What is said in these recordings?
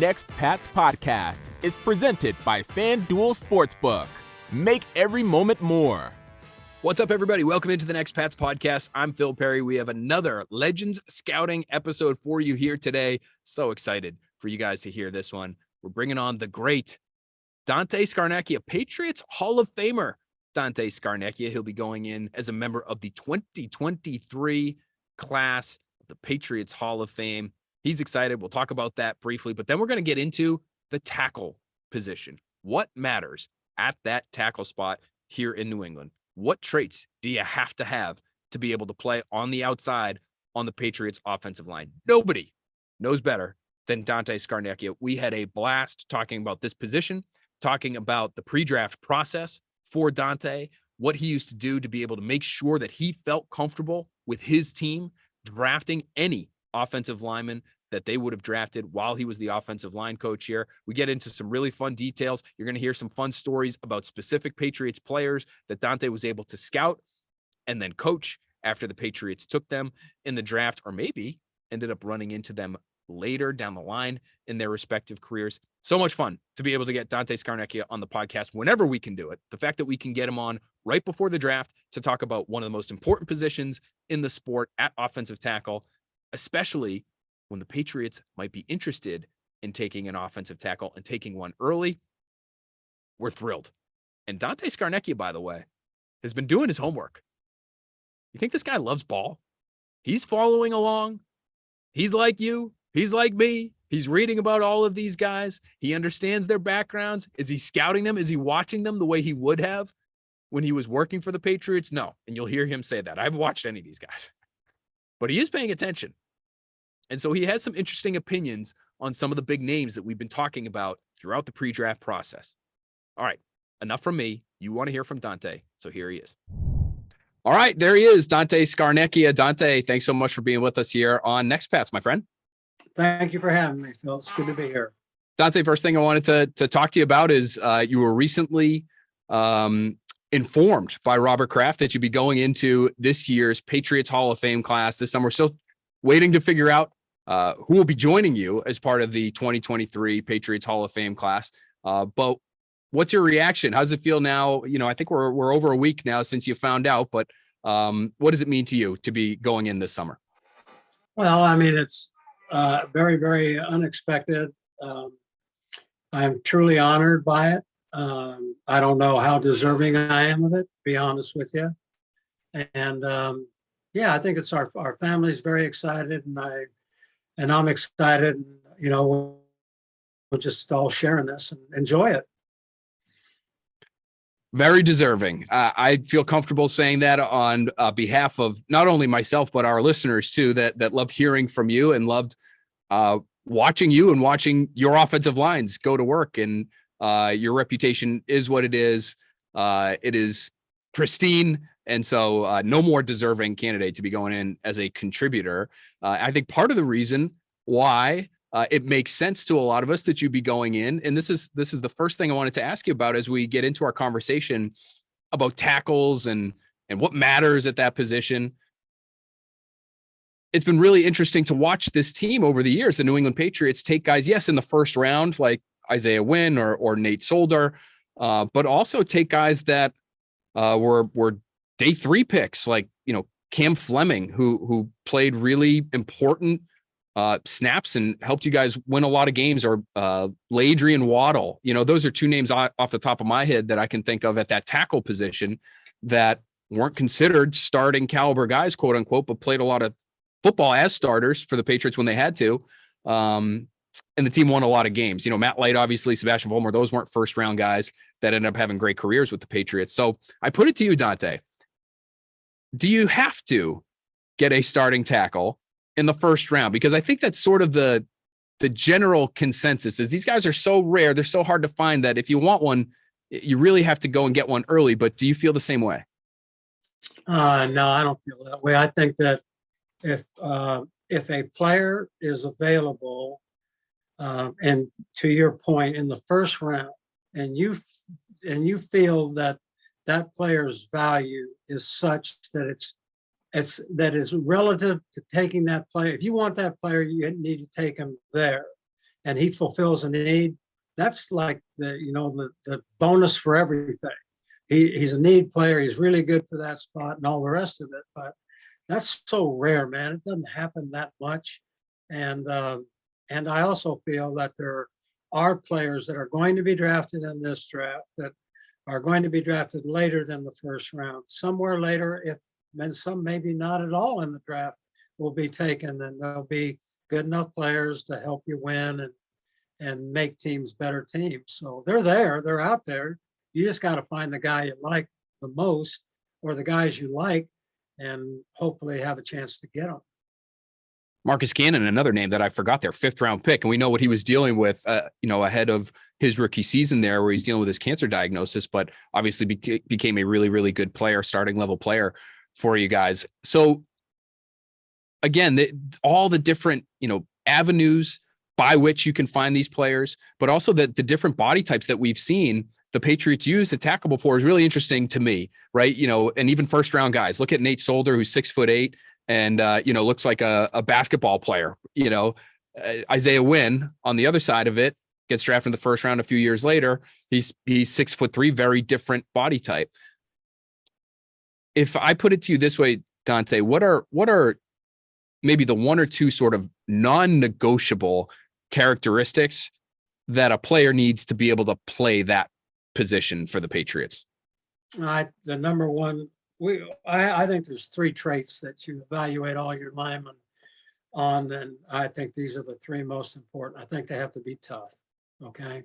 Next Pats podcast is presented by FanDuel Sportsbook. Make every moment more. What's up, everybody? Welcome into the Next Pats podcast. I'm Phil Perry. We have another Legends Scouting episode for you here today. So excited for you guys to hear this one. We're bringing on the great Dante Scarnecchia, Patriots Hall of Famer. Dante Scarnecchia, he'll be going in as a member of the 2023 class of the Patriots Hall of Fame. He's excited. We'll talk about that briefly, but then we're going to get into the tackle position. What matters at that tackle spot here in New England? What traits do you have to be able to play on the outside on the Patriots offensive line? Nobody knows better than Dante Scarnecchia. We had a blast talking about this position, talking about the pre-draft process for Dante, what he used to do to be able to make sure that he felt comfortable with his team drafting any offensive lineman that they would have drafted while he was the offensive line coach here. We get into some really fun details. You're going to hear some fun stories about specific Patriots players that Dante was able to scout and then coach after the Patriots took them in the draft, or maybe ended up running into them later down the line in their respective careers. So much fun to be able to get Dante Scarnecchia on the podcast whenever we can do it. The fact that we can get him on right before the draft to talk about one of the most important positions in the sport at offensive tackle, especially when the Patriots might be interested in taking an offensive tackle and taking one early. We're thrilled. And Dante Scarnecchia, by the way, has been doing his homework. You think this guy loves ball? He's following along. He's like you. He's like me. He's reading about all of these guys. He understands their backgrounds. Is he scouting them? Is he watching them the way he would have when he was working for the Patriots? No. And you'll hear him say that. I haven't watched any of these guys. But he is paying attention. And so he has some interesting opinions on some of the big names that we've been talking about throughout the pre-draft process. All right, enough from me. You want to hear from Dante, so here he is. All right, there he is, Dante Scarnecchia. Dante, thanks so much for being with us here on Next Pats, my friend. Thank you for having me, Phil. It's good to be here. Dante, first thing I wanted to talk to you about is you were recently informed by Robert Kraft that you'd be going into this year's Patriots Hall of Fame class this summer. We're still waiting to figure out who will be joining you as part of the 2023 Patriots Hall of Fame class. But what's your reaction? How does it feel now? You know, I think we're over a week now since you found out, but what does it mean to you to be going in this summer? Well, I mean, it's very, very unexpected. I'm truly honored by it. I don't know how deserving I am of it, to be honest with you. And yeah, I think it's our family's very excited, and I'm excited. You know, we'll just all share in this and enjoy it. Very deserving. I feel comfortable saying that on behalf of not only myself, but our listeners too, that loved hearing from you and loved watching you and watching your offensive lines go to work. And your reputation is what it is. It is pristine. And so no more deserving candidate to be going in as a contributor. I think part of the reason why it makes sense to a lot of us that you'd be going in, and this is the first thing I wanted to ask you about as we get into our conversation about tackles and what matters at that position. It's been really interesting to watch this team over the years, the New England Patriots, take guys, yes, in the first round, like Isaiah Wynn or Nate Solder, but also take guys that were day 3 picks, like, you know, Cam Fleming, who played really important snaps and helped you guys win a lot of games, or Ladrian Waddle. You know, those are 2 names off the top of my head that I can think of at that tackle position that weren't considered starting caliber guys, quote unquote, but played a lot of football as starters for the Patriots when they had to. And the team won a lot of games. You know, Matt Light, obviously, Sebastian Vollmer, those weren't first round guys that ended up having great careers with the Patriots. So I put it to you, Dante, do you have to get a starting tackle in the first round? Because I think that's sort of the general consensus is these guys are so rare. They're so hard to find that if you want one, you really have to go and get one early. But do you feel the same way? No, I don't feel that way. I think that if a player is available, and to your point, in the first round, and you feel that that player's value is such that that is relative to taking that player. If you want that player, you need to take him there. and he fulfills a need, that's like the bonus for everything. He's a need player. He's really good for that spot and all the rest of it. But that's so rare, man. It doesn't happen that much. And I also feel that there are players that are going to be drafted in this draft that are going to be drafted later than the first round, somewhere later, and some maybe not at all in the draft will be taken, and there'll be good enough players to help you win and make teams better teams. So they're out there. You just got to find the guy you like the most, or the guys you like, and hopefully have a chance to get them. Marcus Cannon, another name that I forgot there, 5th round pick. And we know what he was dealing with, ahead of his rookie season there, where he's dealing with his cancer diagnosis, but obviously became a really, really good player, starting level player for you guys. So again, all the different, avenues by which you can find these players, but also the different body types that we've seen the Patriots use to tackle before is really interesting to me, right? And even 1st round guys. Look at Nate Solder, who's 6'8", and looks like a basketball player. Isaiah Wynn on the other side of it gets drafted in the 1st round a few years later. He's 6'3", very different body type. If I put it to you this way, Dante, what are maybe the 1 or 2 sort of non-negotiable characteristics that a player needs to be able to play that position for the Patriots? The number one, I think there's 3 traits that you evaluate all your linemen on, and I think these are the 3 most important. I think they have to be tough, okay?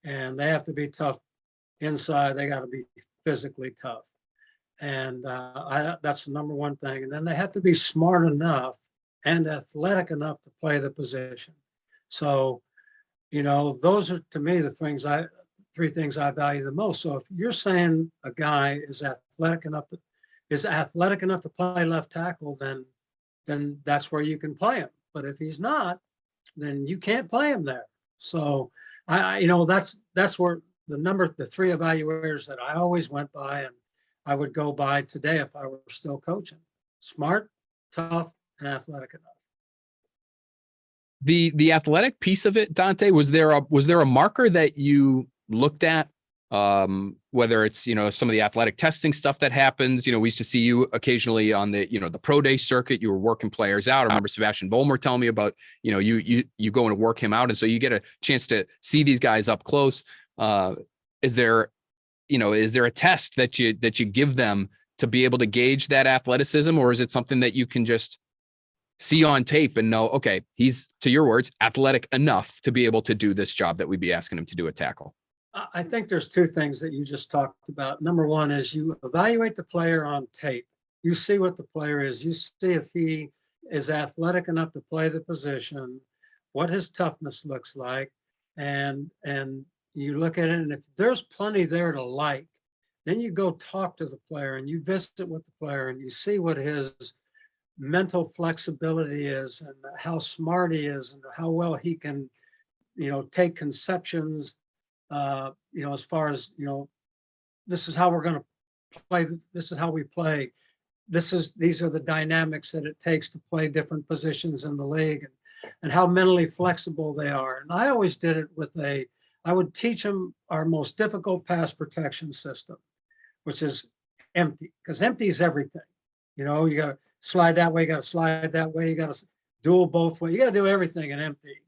And they have to be tough inside. They got to be physically tough. And that's the number one thing. And then they have to be smart enough and athletic enough to play the position. So, those are, to me, the 3 things I value the most. So if you're saying a guy is athletic enough to play left tackle, then that's where you can play him. But if he's not, then you can't play him there. So that's where the 3 evaluators that I always went by, and I would go by today if I were still coaching: smart, tough, and athletic enough. The athletic piece of it, Dante, was there a marker that you looked at, whether it's, some of the athletic testing stuff that happens? We used to see you occasionally on the, the pro day circuit. You were working players out. I remember Sebastian Vollmer telling me about, you going to work him out. And so you get a chance to see these guys up close. Is there a test that you give them to be able to gauge that athleticism, or is it something that you can just see on tape and know, okay, he's, to your words, athletic enough to be able to do this job that we'd be asking him to do at tackle? I think there's 2 things that you just talked about. Number one is you evaluate the player on tape. You see what the player is. You see if he is athletic enough to play the position, what his toughness looks like, and you look at it, and if there's plenty there to like, then you go talk to the player and you visit with the player and you see what his mental flexibility is and how smart he is and how well he can, take conceptions, as far as, this is how we're going to play. This is how we play. These are the dynamics that it takes to play different positions in the league, and how mentally flexible they are. And I always did it I would teach them our most difficult pass protection system, which is empty, because empty is everything. You got to slide that way, you got to slide that way, you got to duel both ways. You got to do everything in empty.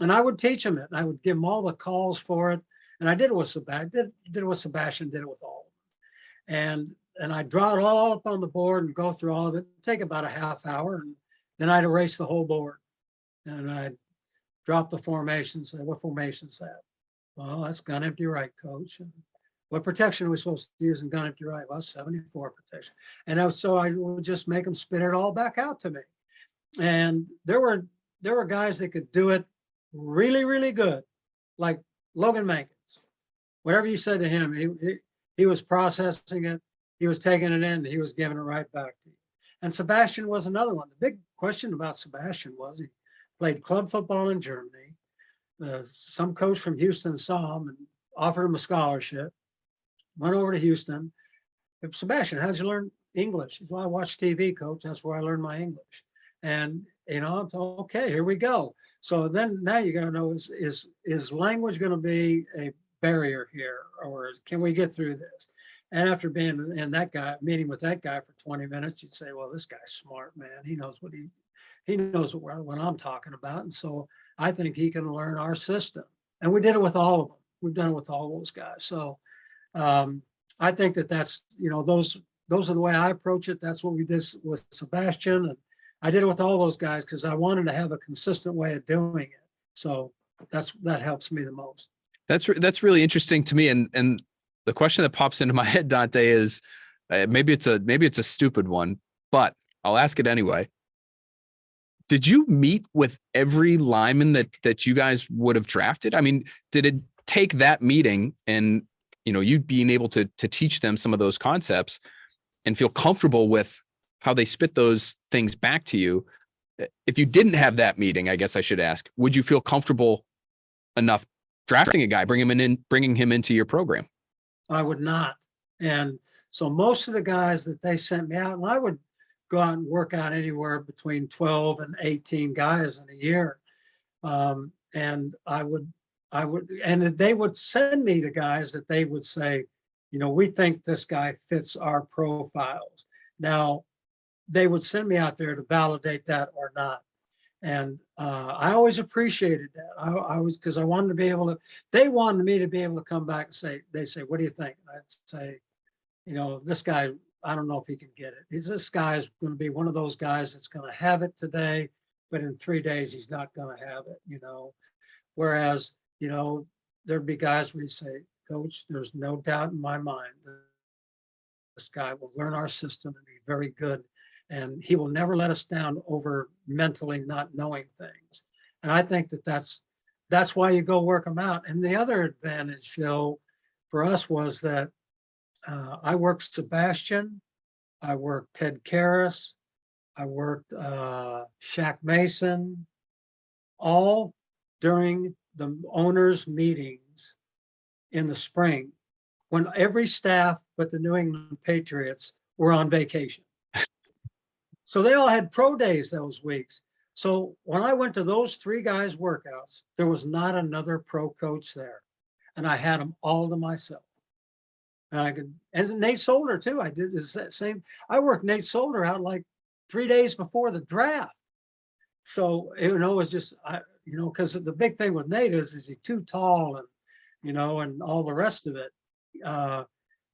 And I would teach them it. And I would give them all the calls for it. And I did it with Sebastian, did it with all of them. And I draw it all up on the board and go through all of it. It'd take about a half hour. And then I'd erase the whole board. And I'd drop the formation, say, what formation is that? Well, that's gun empty right, coach. And what protection are we supposed to use in gun empty right? Well, 74 protection. And so I would just make them spit it all back out to me. And there were guys that could do it really, really good, like Logan Mankins. Whatever you said to him, he was processing it, he was taking it in, he was giving it right back to you. And Sebastian was another one. The big question about Sebastian was he played club football in Germany. Some coach from Houston saw him and offered him a scholarship. Went over to Houston. Sebastian, how'd you learn English? He said, well, I watch TV, coach. That's where I learned my English. And Okay, here we go. So then now you're going to know, is language going to be a barrier here, or can we get through this? And after being in meeting with that guy for 20 minutes, you'd say, well, this guy's smart, man. He knows he knows what I'm talking about. And so I think he can learn our system. And we did it with all of them. We've done it with all those guys. So I think that's, those are the way I approach it. That's what we did with Sebastian. And I did it with all those guys because I wanted to have a consistent way of doing it. So that helps me the most. That's really interesting to me. And the question that pops into my head, Dante, is maybe it's a stupid one, but I'll ask it anyway. Did you meet with every lineman that you guys would have drafted? I mean, did it take that meeting and, you being able to teach them some of those concepts and feel comfortable with how they spit those things back to you? If you didn't have that meeting, I guess I should ask, would you feel comfortable enough drafting a guy, bringing him into your program? I would not. And so most of the guys that they sent me out, and I would go out and work out anywhere between 12 and 18 guys in a year. And and they would send me the guys that they would say, we think this guy fits our profiles. Now, they would send me out there to validate that or not. And I always appreciated that. Because I wanted to be able to, they wanted me to be able to come back and they say, what do you think? And I'd say, this guy, I don't know if he can get it. This guy's going to be one of those guys that's going to have it today, but in 3 days, he's not going to have it, Whereas, there'd be guys where you say, Coach, there's no doubt in my mind that this guy will learn our system and be very good. And he will never let us down over mentally not knowing things. And I think that's why you go work them out. And the other advantage, Phil, for us was that I worked Sebastian, I worked Ted Karras, I worked Shaq Mason, all during the owners' meetings in the spring, when every staff but the New England Patriots were on vacation. So they all had pro days those weeks. So when I went to those 3 guys' workouts, there was not another pro coach there. And I had them all to myself. And Nate Solder too. I did the same. I worked Nate Solder out like 3 days before the draft. So, it was just, because the big thing with Nate is he's too tall and, and all the rest of it.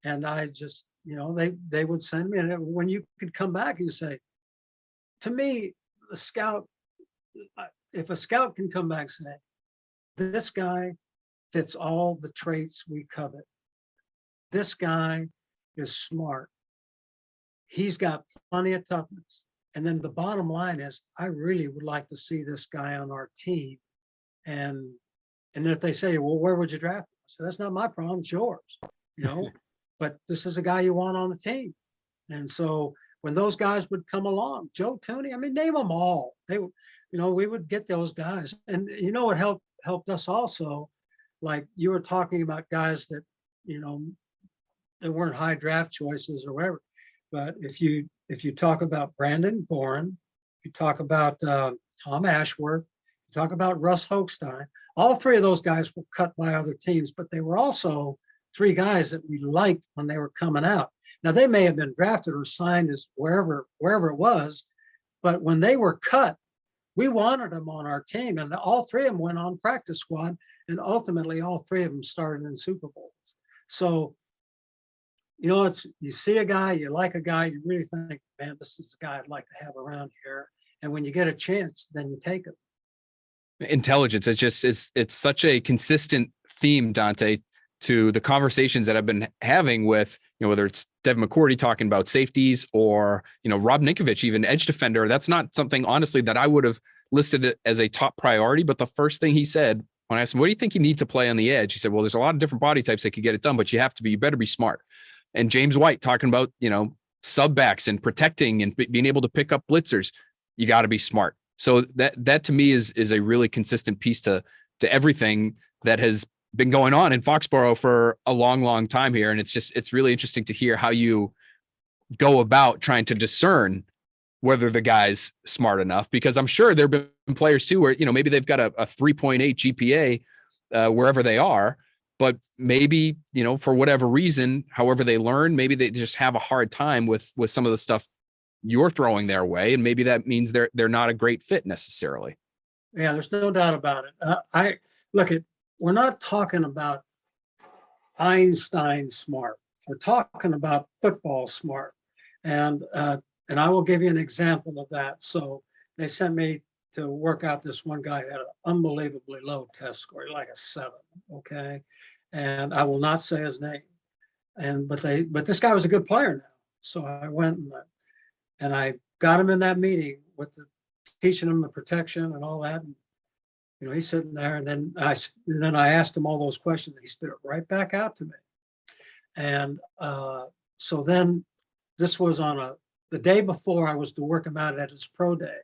And I just, they would send me, and when you could come back and you say, to me, the scout, if a scout can come back and say, this guy fits all the traits we covet. This guy is smart. He's got plenty of toughness. And then the bottom line is, I really would like to see this guy on our team. And if they say, well, where would you draft him? So that's not my problem, it's yours, but this is a guy you want on the team. And so when those guys would come along, Joe Tooney, name them all. They, we would get those guys. And what helped us also, like you were talking about guys that, they weren't high draft choices or whatever. But if you talk about Brandon Boren, you talk about Tom Ashworth, you talk about Russ Hochstein, all 3 of those guys were cut by other teams, but they were also 3 guys that we liked when they were coming out. Now they may have been drafted or signed as wherever it was, but when they were cut, we wanted them on our team, and all 3 of them went on practice squad, and ultimately all 3 of them started in Super Bowls. So, you see a guy, you like a guy, you really think, man, this is a guy I'd like to have around here. And when you get a chance, then you take him. Intelligence. It's such a consistent theme, Dante, to the conversations that I've been having with, whether it's Devin McCourty talking about safeties or, Rob Ninkovich, even edge defender. That's not something, honestly, that I would have listed as a top priority. But the first thing he said when I asked him, what do you think you need to play on the edge? He said, well, there's a lot of different body types that could get it done, but you better be smart. And James White talking about, sub backs and protecting and being able to pick up blitzers. You got to be smart. So that to me is a really consistent piece to everything that has been going on in Foxborough for a long, long time here. And it's really interesting to hear how you go about trying to discern whether the guy's smart enough, because I'm sure there've been players too, where, maybe they've got a 3.8 GPA wherever they are, but maybe, for whatever reason, however they learn, maybe they just have a hard time with some of the stuff you're throwing their way. And maybe that means they're not a great fit necessarily. Yeah, there's no doubt about it. We're not talking about Einstein smart. We're talking about football smart. And I will give you an example of that. So they sent me to work out this one guy who had an unbelievably low test score, like a 7. Okay. And I will not say his name. But this guy was a good player now. So I went and I got him in that meeting with teaching him the protection and all that. And, he's sitting there, and then I asked him all those questions, and he spit it right back out to me. And so then this was on the day before I was to work him out at his pro day.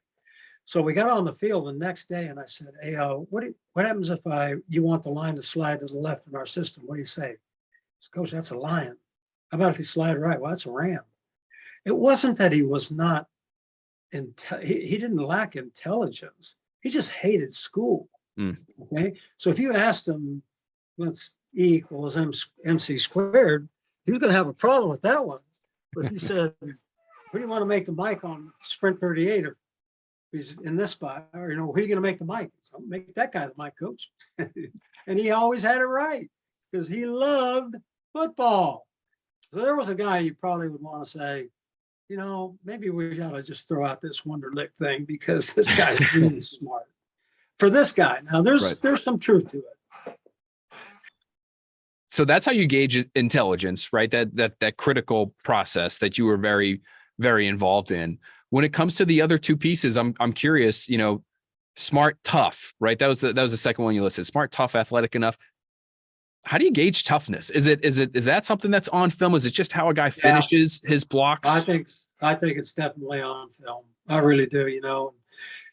So we got on the field the next day, and I said, "Hey, what happens if you want the line to slide to the left in our system? What do you say?" He said, "Coach, that's a lion. How about if you slide right?" "Well, that's a ram." It wasn't that he was not, he didn't lack intelligence. He just hated school. Okay. So if you asked him, what's E equals MC squared, he was going to have a problem with that one. But if you said, "Where do you want to make the mic on sprint 38? Or he's in this spot, or, who are you going to make the mic?" So make that guy the mic coach. And he always had it right because he loved football. So there was a guy you probably would want to say, maybe we got to just throw out this Wonderlic thing because this guy's really smart. For this guy. Now there's some truth to it. So that's how you gauge intelligence, right? That critical process that you were very, very involved in. When it comes to the other two pieces, I'm curious, smart, tough, right? That was the second one you listed. Smart, tough, athletic enough. How do you gauge toughness? Is that something that's on film? Is it just how a guy finishes his blocks? I think it's definitely on film. I really do.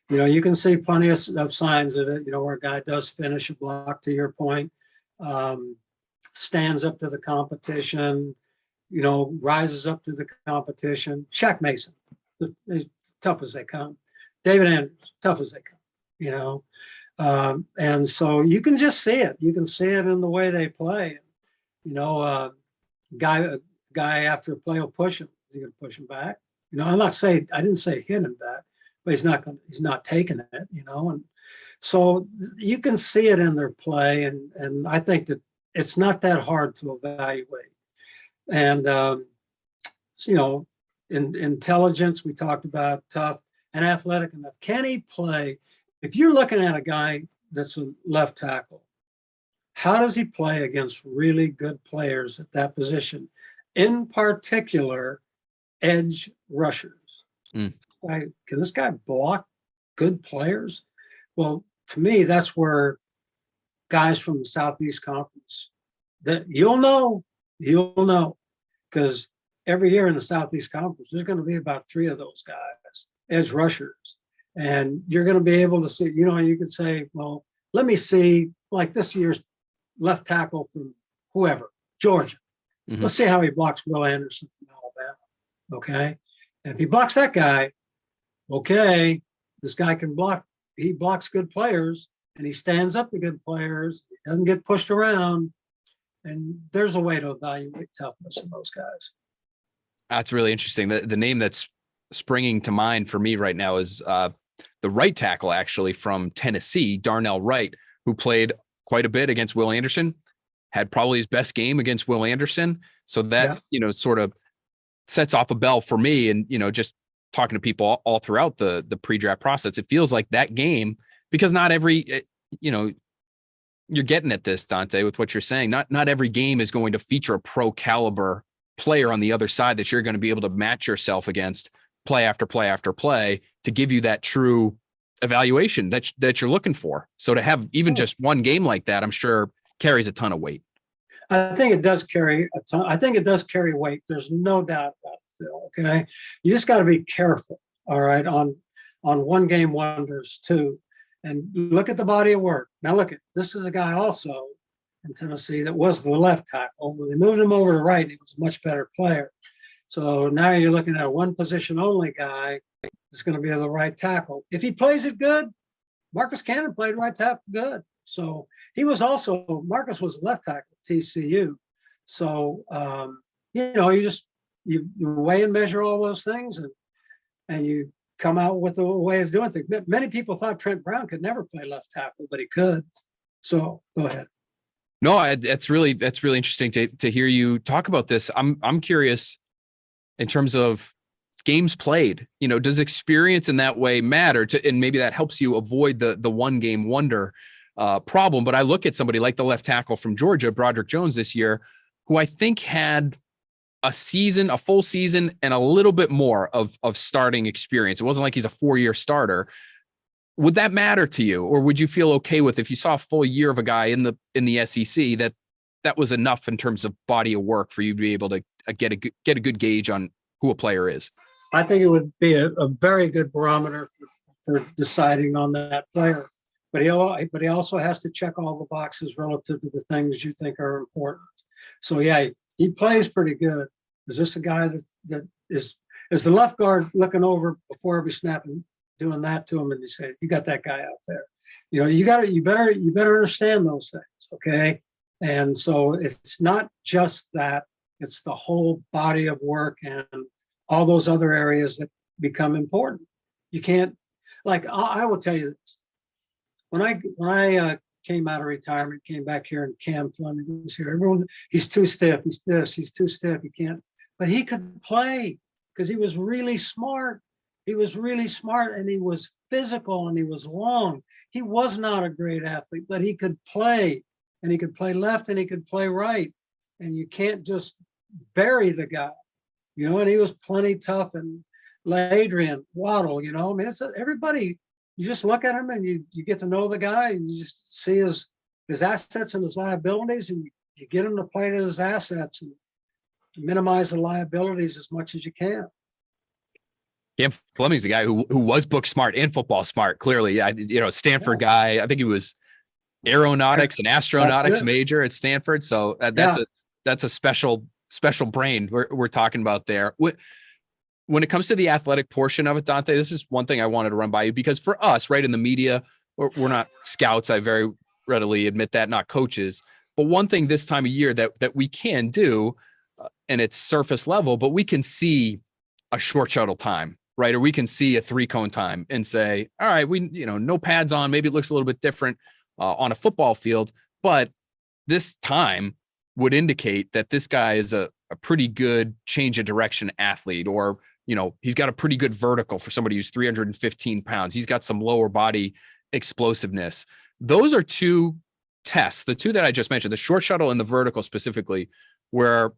You can see plenty of signs of it. Where a guy does finish a block. To your point, stands up to the competition. Rises up to the competition. Shaq Mason, as tough as they come. David Andrews, tough as they come. And so you can just see it. You can see it in the way they play. Guy after a play will push him. Is he going to push him back? I didn't say hit him back, but he's not taking it, and so you can see it in their play. And I think that it's not that hard to evaluate. And, in intelligence, we talked about tough and athletic enough. Can he play? If you're looking at a guy that's a left tackle, how does he play against really good players at that position? In particular, edge rushers. Can this guy block good players? Well, to me, that's where guys from the Southeast Conference, that you'll know, because every year in the Southeast Conference, there's going to be about 3 of those guys, edge rushers. And you're going to be able to see, you could say, well, let me see, like this year's left tackle from whoever, Georgia. Mm-hmm. Let's see how he blocks Will Anderson from Alabama. Okay. And if he blocks that guy, okay, this guy can block. He blocks good players and he stands up to good players. He doesn't get pushed around. And there's a way to evaluate toughness in those guys. That's really interesting. The name that's springing to mind for me right now is the right tackle, actually, from Tennessee, Darnell Wright, who played quite a bit against Will Anderson, had probably his best game against Will Anderson. So that, sort of sets off a bell for me. And, just talking to people all throughout the pre-draft process, it feels like that game, because not every, you're getting at this, Dante, with what you're saying. Not every game is going to feature a pro caliber player on the other side that you're going to be able to match yourself against play after play after play to give you that true evaluation that you're looking for. So to have even just one game like that, I'm sure carries a ton of weight. I think it does carry a ton. I think it does carry weight. There's no doubt about it, Phil. Okay. You just got to be careful. All right. On one game wonders too. And look at the body of work. Now this is a guy also in Tennessee that was the left tackle. When they moved him over to right, he was a much better player. So now you're looking at a one position only guy that's going to be the right tackle. If he plays it good, Marcus Cannon played right tackle good. So he was also, Marcus was left tackle at TCU. So, you weigh and measure all those things and you come out with a way of doing things. Many people thought Trent Brown could never play left tackle, but he could. So go ahead. No, that's really interesting to hear you talk about this. I'm curious in terms of games played. Does experience in that way matter? And maybe that helps you avoid the one game wonder problem. But I look at somebody like the left tackle from Georgia, Broderick Jones, this year, who I think had a full season, and a little bit more of starting experience. It wasn't like he's a 4-year starter. Would that matter to you, or would you feel okay with if you saw a full year of a guy in the SEC that was enough in terms of body of work for you to be able to get a good gauge on who a player is? I think it would be a very good barometer for deciding on that player. But he also has to check all the boxes relative to the things you think are important. So yeah, he plays pretty good. Is this a guy that is the left guard looking over before every snap and doing that to him, and you say, you got that guy out there. You better understand those things, okay? And so it's not just that, it's the whole body of work and all those other areas that become important. You can't, like, I will tell you this. When I came out of retirement, came back here, and Cam Fleming was here, everyone, he's too stiff, he's this, he's too stiff, he can't. But he could play because he was really smart. He was really smart, and he was physical, and he was long. He was not a great athlete, but he could play, and he could play left, and he could play right. And you can't just bury the guy, and he was plenty tough. And Adrian, Waddle, I mean, it's everybody. You just look at him and you get to know the guy, and you just see his assets and his liabilities, and you get him to play to his assets and minimize the liabilities as much as you can. Cam Fleming's a guy who was book smart and football smart. Clearly, Stanford guy. I think he was aeronautics and astronautics major at Stanford. So that's a special brain we're talking about there. When it comes to the athletic portion of it, Dante, this is one thing I wanted to run by you, because for us, right, in the media, we're not scouts. I very readily admit that, not coaches. But one thing this time of year that we can do, and it's surface level, but we can see a short shuttle time, right? Or we can see a 3-cone time and say, all right, no pads on. Maybe it looks a little bit different on a football field, but this time would indicate that this guy is a pretty good change of direction athlete, or he's got a pretty good vertical for somebody who's 315 pounds. He's got some lower body explosiveness. Those are two tests, the two that I just mentioned, the short shuttle and the vertical specifically, where,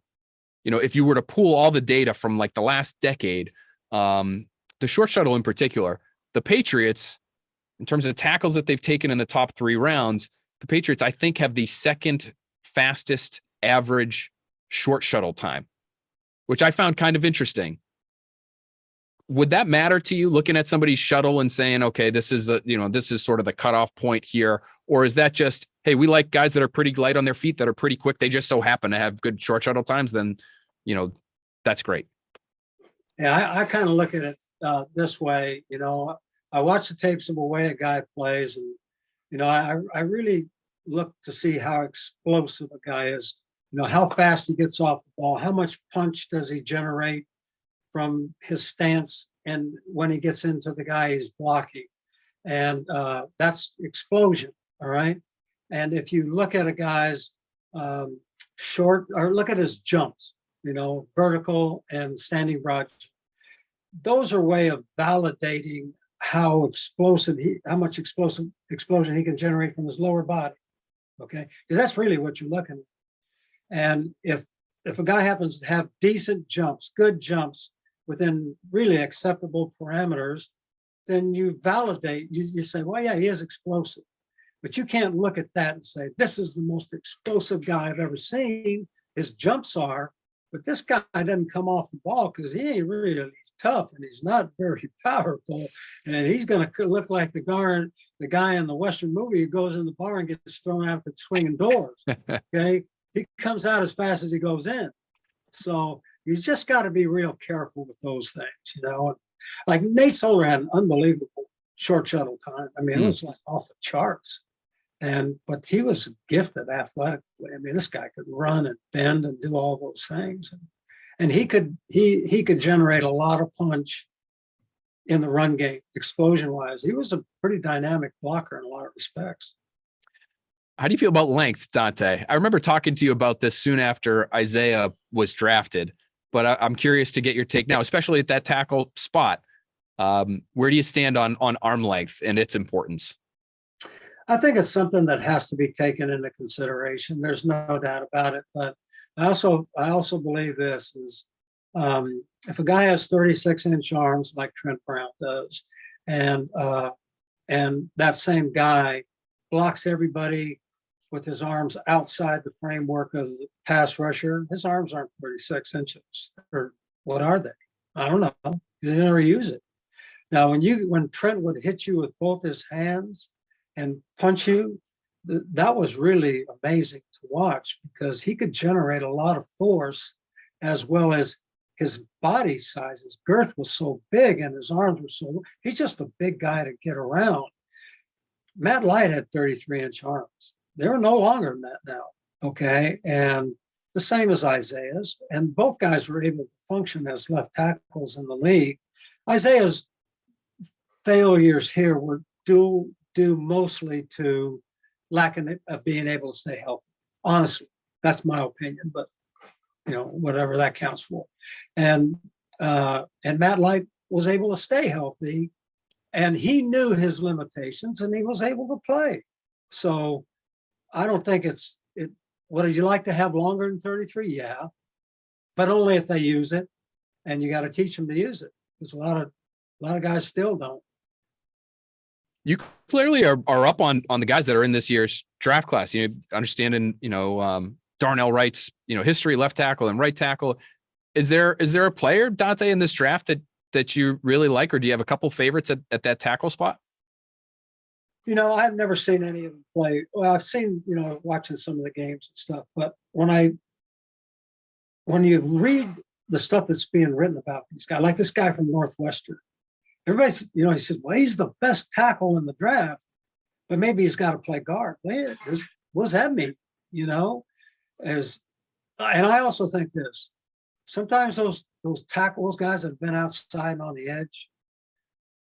if you were to pool all the data from like the last decade, the short shuttle in particular, the Patriots, in terms of tackles that they've taken in the top 3 rounds, the Patriots, I think, have the second fastest average short shuttle time, which I found kind of interesting. Would that matter to you, looking at somebody's shuttle and saying, okay, this is sort of the cutoff point here? Or is that just, hey, we like guys that are pretty light on their feet, that are pretty quick, they just so happen to have good short shuttle times? Then, that's great. Yeah, I kind of look at it this way. I watch the tapes of the way a guy plays, and, I really look to see how explosive a guy is, how fast he gets off the ball, how much punch does he generate from his stance, and when he gets into the guy he's blocking. And that's explosion, all right? And if you look at a guy's short, or look at his jumps, vertical and standing broad, those are a way of validating how much explosion he can generate from his lower body, okay? Because that's really what you're looking at. And if a guy happens to have decent jumps, good jumps, within really acceptable parameters, then you validate, you say, well, yeah, he is explosive. But you can't look at that and say, this is the most explosive guy I've ever seen. His jumps are, but this guy doesn't come off the ball because he ain't really tough, and he's not very powerful. And he's going to look like the guy in the Western movie who goes in the bar and gets thrown out the swinging doors. Okay. He comes out as fast as he goes in. So You just got to be real careful with those things. Like Nate Solder had an unbelievable short shuttle time. I mean, it was like off the charts. But he was gifted athletically. I mean, this guy could run and bend and do all those things. And he could generate a lot of punch in the run game, explosion-wise. He was a pretty dynamic blocker in a lot of respects. How do you feel about length, Dante? I remember talking to you about this soon after Isaiah was drafted, but I'm curious to get your take now, especially at that tackle spot. Where do you stand on arm length and its importance? I think it's something that has to be taken into consideration. There's no doubt about it. But I also believe this is if a guy has 36-inch arms like Trent Brown does, and that same guy blocks everybody with his arms outside the framework of the pass rusher, his arms aren't 36 inches. Or what are they? I don't know. You never use it. Now, when Trent would hit you with both his hands and punch you, that was really amazing to watch because he could generate a lot of force, as well as his body size. His girth was so big and his arms were so, he's just a big guy to get around. Matt Light had 33-inch arms. They're no longer than that now, okay? And the same as Isaiah's, and both guys were able to function as left tackles in the league. Isaiah's failures here were due mostly to lacking of being able to stay healthy. Honestly, that's my opinion, but whatever that counts for. And Matt Light was able to stay healthy, and he knew his limitations, and he was able to play. So I don't think it's. Would you like to have longer than 33? Yeah, but only if they use it, and you got to teach them to use it, because a lot of guys still don't. You clearly are up on the guys that are in this year's draft class. Understanding Darnell Wright's history, left tackle and right tackle. Is there a player, Dante, in this draft that you really like, or do you have a couple favorites at that tackle spot? I've never seen any of them play. Well, I've seen watching some of the games and stuff, but when you read the stuff that's being written about these guys, like this guy from Northwestern. Everybody's, he says, well, he's the best tackle in the draft, but maybe he's got to play guard. What does that mean? And I also think this, sometimes those tackles guys that have been outside and on the edge,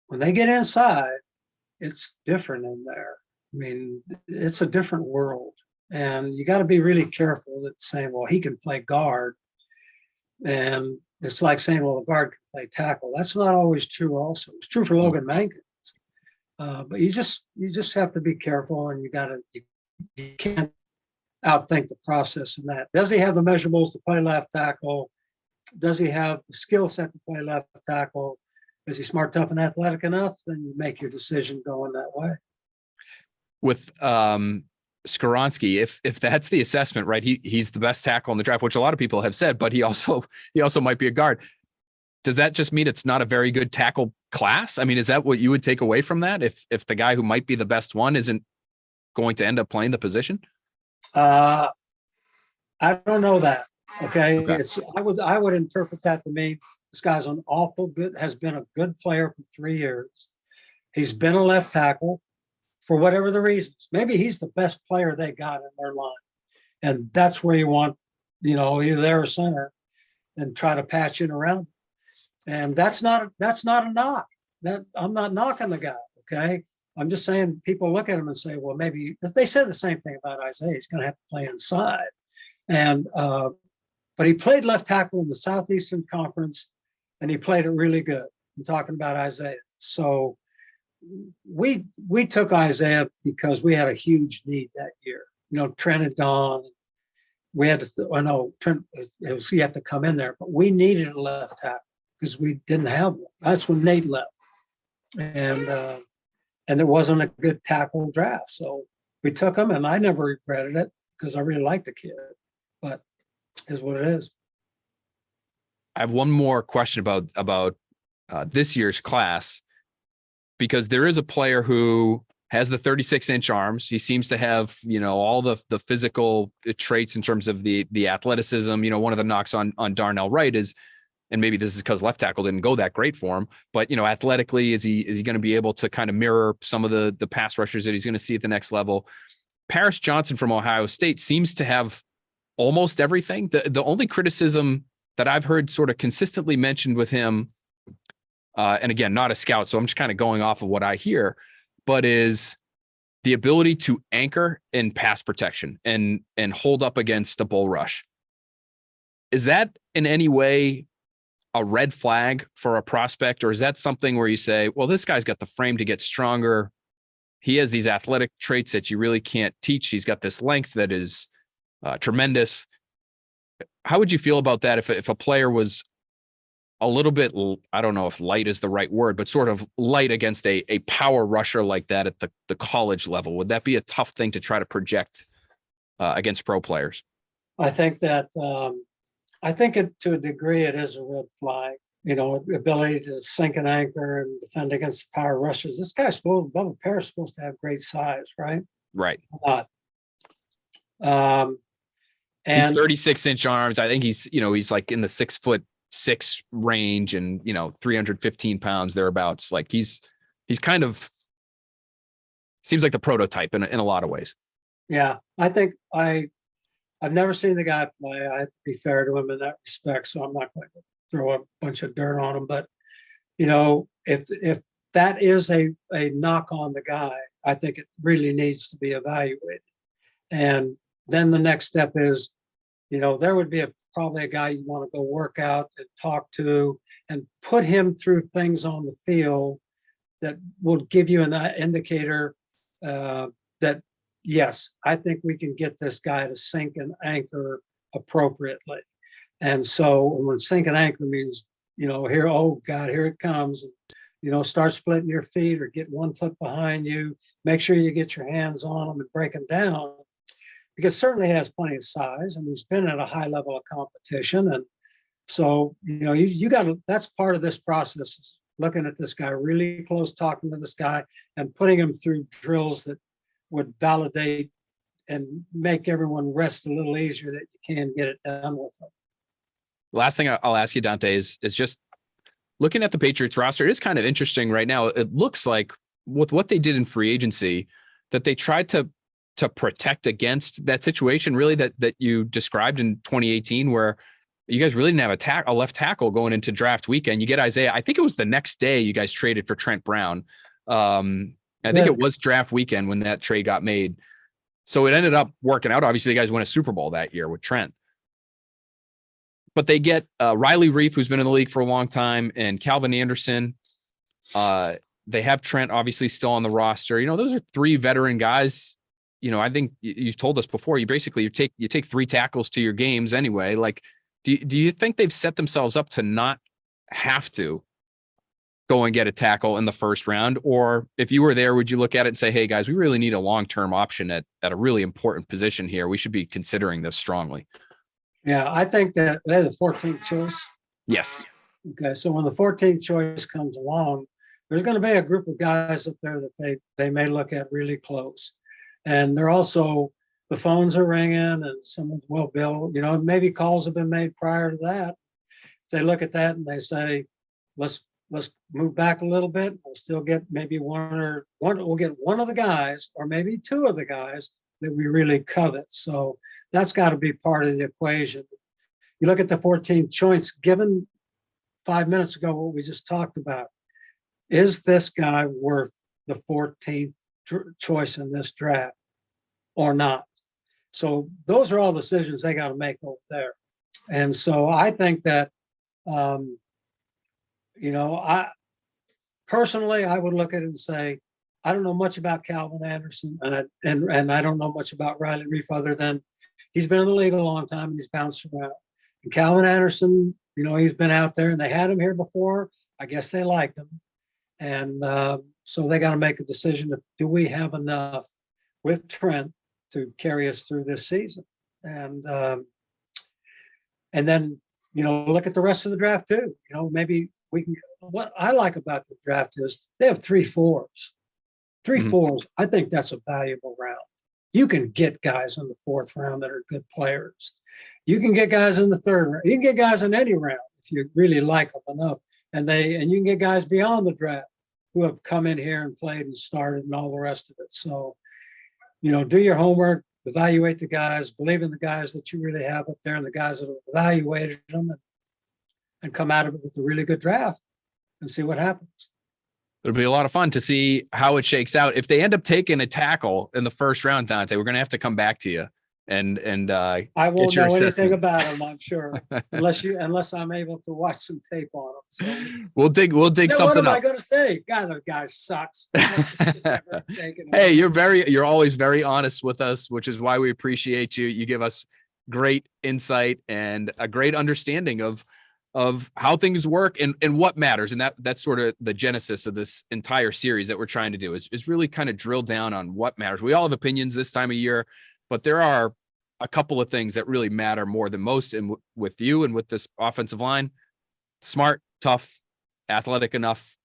when they get inside, it's different in there. I mean, it's a different world. And you got to be really careful that saying, well, he can play guard. And it's like saying, well, a guard can play tackle. That's not always true also. It's true for Logan Mankins. But you just have to be careful, and you can't outthink the process in that. Does he have the measurables to play left tackle? Does he have the skill set to play left tackle? Is he smart, tough, and athletic enough? Then you make your decision going that way. With Scarnecchia, if that's the assessment, right? He's the best tackle in the draft, which a lot of people have said, but he also might be a guard. Does that just mean it's not a very good tackle class? I mean, is that what you would take away from that? If the guy who might be the best one isn't going to end up playing the position? I don't know that. Okay. I would interpret that to mean this guy's has been a good player for 3 years. He's been a left tackle for whatever the reasons. Maybe he's the best player they got in their line. And that's where you want, either there or center, and try to patch it around. And that's not a knock. That I'm not knocking the guy. Okay. I'm just saying people look at him and say, well, maybe they said the same thing about Isaiah. He's going to have to play inside. And, but he played left tackle in the Southeastern Conference, and he played it really good. I'm talking about Isaiah. So we took Isaiah because we had a huge need that year. Trent had gone. We had to, Trent, he had to come in there, but we needed a left tackle because we didn't have one. That's when Nate left. And there wasn't a good tackle draft. So we took him, and I never regretted it because I really liked the kid, but is what it is. I have one more question about this year's class, because there is a player who has the 36-inch arms. He seems to have, all the physical traits in terms of the athleticism. One of the knocks on Darnell Wright is, and maybe this is because left tackle didn't go that great for him, but athletically, is he going to be able to kind of mirror some of the pass rushers that he's going to see at the next level? Paris Johnson from Ohio State seems to have almost everything. The only criticism that I've heard sort of consistently mentioned with him, and again, not a scout, so I'm just kind of going off of what I hear, but is the ability to anchor in pass protection and hold up against a bull rush. Is that in any way a red flag for a prospect, or is that something where you say, well, this guy's got the frame to get stronger. He has these athletic traits that you really can't teach. He's got this length that is tremendous. How would you feel about that if a player was a little bit, I don't know if light is the right word, but sort of light against a power rusher like that at the college level? Would that be a tough thing to try to project against pro players? I think that, to a degree, it is a red flag. The ability to sink an anchor and defend against power rushers. This guy's Bubba Paris is supposed to have great size, right? Right. Not. And he's 36-inch arms. I think he's like in the 6'6" range, and 315 pounds thereabouts. Like he's kind of seems like the prototype in a lot of ways. Yeah, I think I've never seen the guy play. I have to be fair to him in that respect, so I'm not going to throw a bunch of dirt on him. But if that is a knock on the guy, I think it really needs to be evaluated. And then the next step is, there would be probably a guy you want to go work out and talk to and put him through things on the field that will give you an indicator that, yes, I think we can get this guy to sink and anchor appropriately. And so when sink and anchor means, here, oh God, here it comes. Start splitting your feet or get one foot behind you. Make sure you get your hands on them and break them down, because certainly he has plenty of size and he's been at a high level of competition. And so, you got to, that's part of this process, is looking at this guy really close, talking to this guy and putting him through drills that would validate and make everyone rest a little easier that you can get it done with them. Last thing I'll ask you, Dante, is just looking at the Patriots roster. It is kind of interesting right now. It looks like with what they did in free agency, that they tried to protect against that situation, really, that you described in 2018, where you guys really didn't have a left tackle going into draft weekend. You get Isaiah. I think it was the next day you guys traded for Trent Brown. I think it was draft weekend when that trade got made. So it ended up working out. Obviously, you guys won a Super Bowl that year with Trent. But they get Riley Reif, who's been in the league for a long time, and Calvin Anderson. They have Trent obviously still on the roster. Those are three veteran guys. I think you've told us before, you take three tackles to your games anyway. Like, do you think they've set themselves up to not have to go and get a tackle in the first round? Or if you were there, would you look at it and say, hey guys, we really need a long-term option at a really important position here. We should be considering this strongly. Yeah, I think that they're the 14th choice. Yes. Okay, so when the 14th choice comes along, there's going to be a group of guys up there that they may look at really close. And they're also, the phones are ringing and someone's, well, Bill, maybe calls have been made prior to that. They look at that and they say, let's move back a little bit. We'll still get maybe we'll get one of the guys or maybe two of the guys that we really covet. So that's got to be part of the equation. You look at the 14th choice, given 5 minutes ago what we just talked about, is this guy worth the 14th choice in this draft or not? So those are all decisions they got to make over there. And so I think that, I personally, I would look at it and say, I don't know much about Calvin Anderson, and I don't know much about Riley Reif other than he's been in the league a long time and he's bounced around. And Calvin Anderson, he's been out there and they had him here before. I guess they liked him. And so they got to make a decision of, do we have enough with Trent to carry us through this season? And then, look at the rest of the draft too. Maybe we can, what I like about the draft is they have 3 4s. Three Mhm. fours, I think that's a valuable round. You can get guys in the fourth round that are good players. You can get guys in the third round. You can get guys in any round if you really like them enough. And you can get guys beyond the draft who have come in here and played and started and all the rest of it. So, do your homework, evaluate the guys, believe in the guys that you really have up there and the guys that have evaluated them, and come out of it with a really good draft and see what happens. It'll be a lot of fun to see how it shakes out. If they end up taking a tackle in the first round, Dante, we're going to have to come back to you and I won't get your know anything assessment. about them, I'm sure, unless I'm able to watch some tape on them. So We'll dig what something am I up. going to say? God, the guy sucks. Hey, you're always very honest with us, which is why we appreciate you. You give us great insight and a great understanding of how things work and what matters. And that's sort of the genesis of this entire series that we're trying to do is really kind of drill down on what matters. We all have opinions this time of year, but there are a couple of things that really matter more than most. And with you and with this offensive line, smart, tough, athletic enough,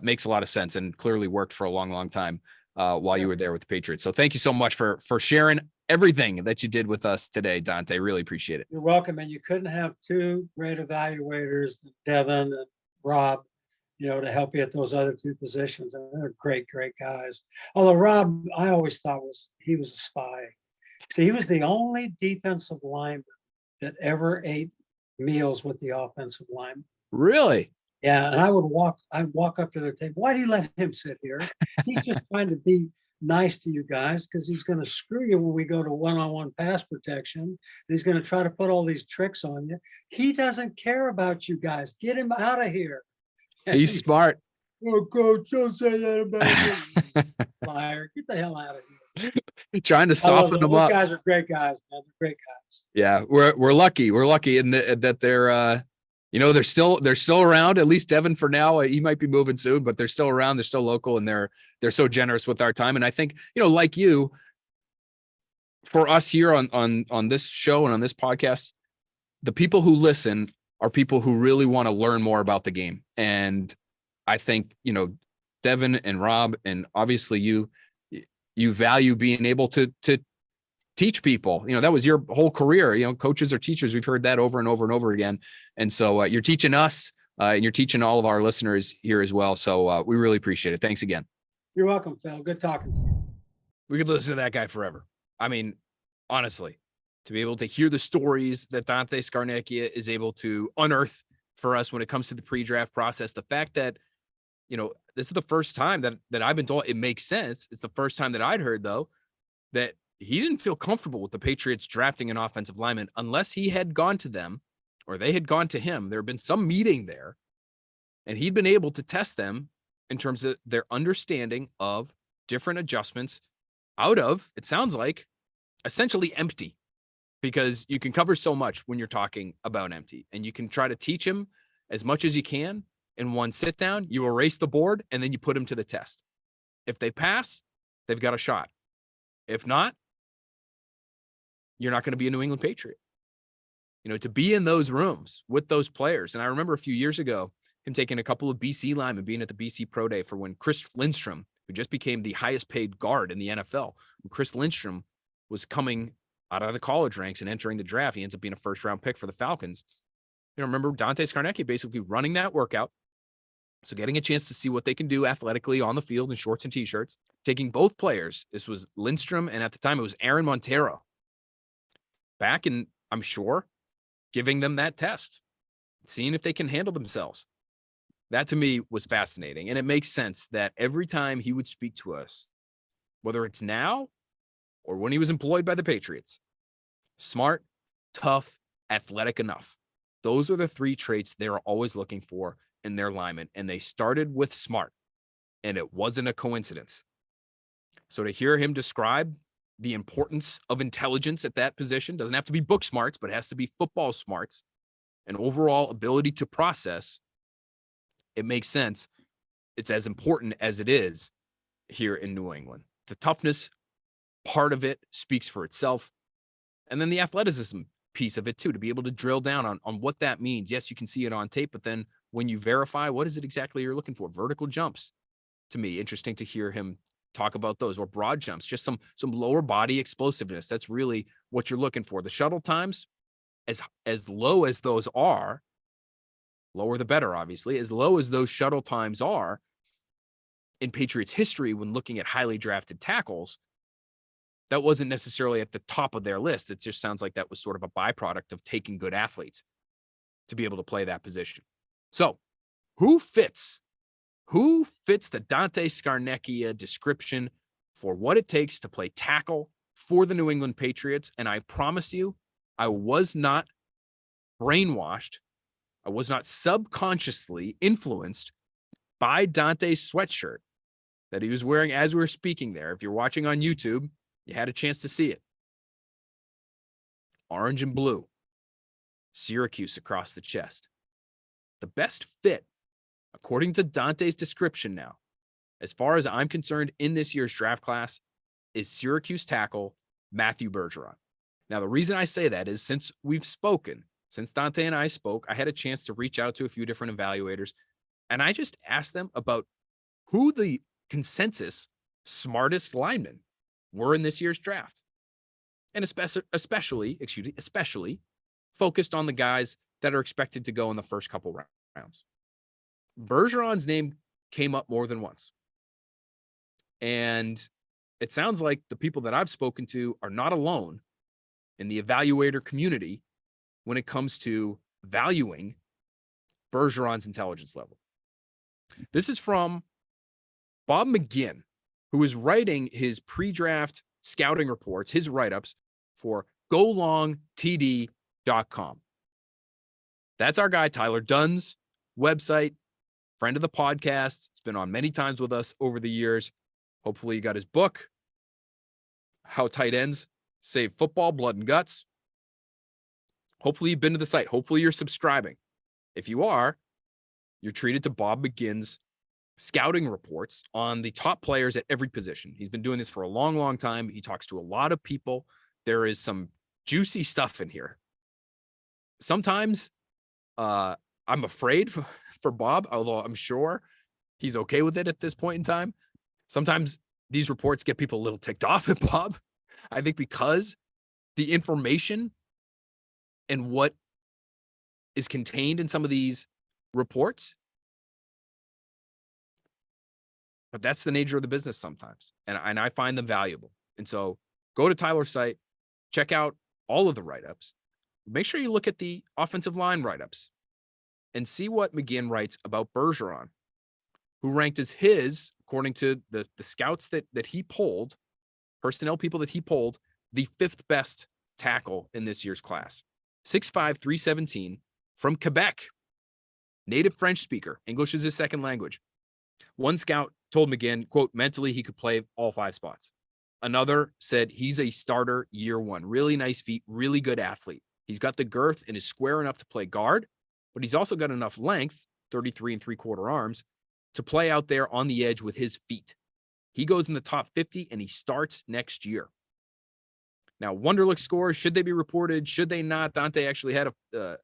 makes a lot of sense and clearly worked for a long, long time while you were there with the Patriots. So thank you so much for sharing everything that you did with us today, Dante. Really appreciate it. You're welcome. And you couldn't have two great evaluators, Devin and Rob, to help you at those other two positions. And they're great, great guys. Although Rob, I always thought he was a spy. See, he was the only defensive lineman that ever ate meals with the offensive lineman. Really? Yeah, and I'd walk up to their table. Why do you let him sit here? He's just trying to be nice to you guys because he's going to screw you when we go to one-on-one pass protection. He's going to try to put all these tricks on you. He doesn't care about you guys. Get him out of here. He's smart. Oh, coach, don't say that about me. Liar. Get the hell out of here. Trying to soften them Those up. guys are great guys, man. They're great guys. Yeah, we're lucky. We're lucky in that they're they're still around. At least Devin for now. He might be moving soon, but they're still around. They're still local, and they're so generous with our time. And I think, like you, for us here on this show and on this podcast, the people who listen are people who really want to learn more about the game. And I think, Devin and Rob, and obviously you value being able to teach people. That was your whole career. Coaches are teachers. We've heard that over and over and over again. And so you're teaching us and you're teaching all of our listeners here as well. So we really appreciate it. Thanks again. You're welcome, Phil. Good talking to you. We could listen to that guy forever. I mean, honestly, to be able to hear the stories that Dante Scarnecchia is able to unearth for us when it comes to the pre-draft process, the fact that, this is the first time that I've been told it makes sense. It's the first time that I'd heard, though, that he didn't feel comfortable with the Patriots drafting an offensive lineman unless he had gone to them or they had gone to him. There had been some meeting there and he'd been able to test them in terms of their understanding of different adjustments out of, it sounds like, essentially empty, because you can cover so much when you're talking about empty, and you can try to teach him as much as you can in one sit down. You erase the board and then you put them to the test. If they pass, they've got a shot. If not, you're not going to be a New England Patriot. To be in those rooms with those players. And I remember a few years ago, him taking a couple of BC linemen, being at the BC Pro Day for when Chris Lindstrom, who just became the highest paid guard in the NFL, when Chris Lindstrom was coming out of the college ranks and entering the draft. He ends up being a first-round pick for the Falcons. Remember Dante Scarnecchia basically running that workout. So getting a chance to see what they can do athletically on the field in shorts and T-shirts, taking both players. This was Lindstrom, and at the time it was Aaron Montero. Back in, I'm sure, giving them that test, seeing if they can handle themselves. That to me was fascinating. And it makes sense that every time he would speak to us, whether it's now or when he was employed by the Patriots, smart, tough, athletic enough. Those are the three traits they're always looking for in their linemen. And they started with smart, and it wasn't a coincidence. So to hear him describe the importance of intelligence at that position, doesn't have to be book smarts, but it has to be football smarts and overall ability to process, it makes sense. It's as important as it is here in New England. The toughness part of it speaks for itself. And then the athleticism piece of it too, to be able to drill down on what that means. Yes, you can see it on tape, but then when you verify, what is it exactly you're looking for? Vertical jumps. To me, interesting to hear him talk about those, or broad jumps, just some lower body explosiveness. That's really what you're looking for. The shuttle times, as low as those are, lower the better, obviously, as low as those shuttle times are in Patriots history when looking at highly drafted tackles, that wasn't necessarily at the top of their list. It just sounds like that was sort of a byproduct of taking good athletes to be able to play that position. So who fits the Dante Scarnecchia description for what it takes to play tackle for the New England Patriots? And I promise you, I was not brainwashed. I was not subconsciously influenced by Dante's sweatshirt that he was wearing as we were speaking there. If you're watching on YouTube, you had a chance to see it. Orange and blue, Syracuse across the chest. The best fit, according to Dante's description now, as far as I'm concerned in this year's draft class, is Syracuse tackle Matthew Bergeron. Now, the reason I say that is since Dante and I spoke, I had a chance to reach out to a few different evaluators, and I just asked them about who the consensus smartest linemen were in this year's draft. And especially focused on the guys that are expected to go in the first couple rounds. Bergeron's name came up more than once. And it sounds like the people that I've spoken to are not alone in the evaluator community when it comes to valuing Bergeron's intelligence level. This is from Bob McGinn, who is writing his pre-draft scouting reports, his write-ups for golongtd.com. That's our guy, Tyler Dunn's website, friend of the podcast. He's been on many times with us over the years. Hopefully you got his book, How Tight Ends Save Football, Blood and Guts. Hopefully you've been to the site. Hopefully you're subscribing. If you are, you're treated to Bob McGinn's scouting reports on the top players at every position. He's been doing this for a long, long time. He talks to a lot of people. There is some juicy stuff in here. Sometimes I'm afraid for Bob, although I'm sure he's okay with it at this point in time. Sometimes these reports get people a little ticked off at Bob. I think because the information and what is contained in some of these reports, but that's the nature of the business sometimes. And I find them valuable. And so go to Tyler's site, check out all of the write-ups. Make sure you look at the offensive line write-ups and see what McGinn writes about Bergeron, who ranked as his, according to the scouts that he polled, personnel people that he polled, the 5th best tackle in this year's class. 6'5", 317 from Quebec, native French speaker. English is his second language. One scout told McGinn, quote, mentally he could play all 5 spots. Another said he's a starter year one. Really nice feet, really good athlete. He's got the girth and is square enough to play guard, but he's also got enough length, 33 3/4 arms, to play out there on the edge with his feet. He goes in the top 50 and he starts next year. Now, Wonderlic scores, should they be reported? Should they not? Dante actually had an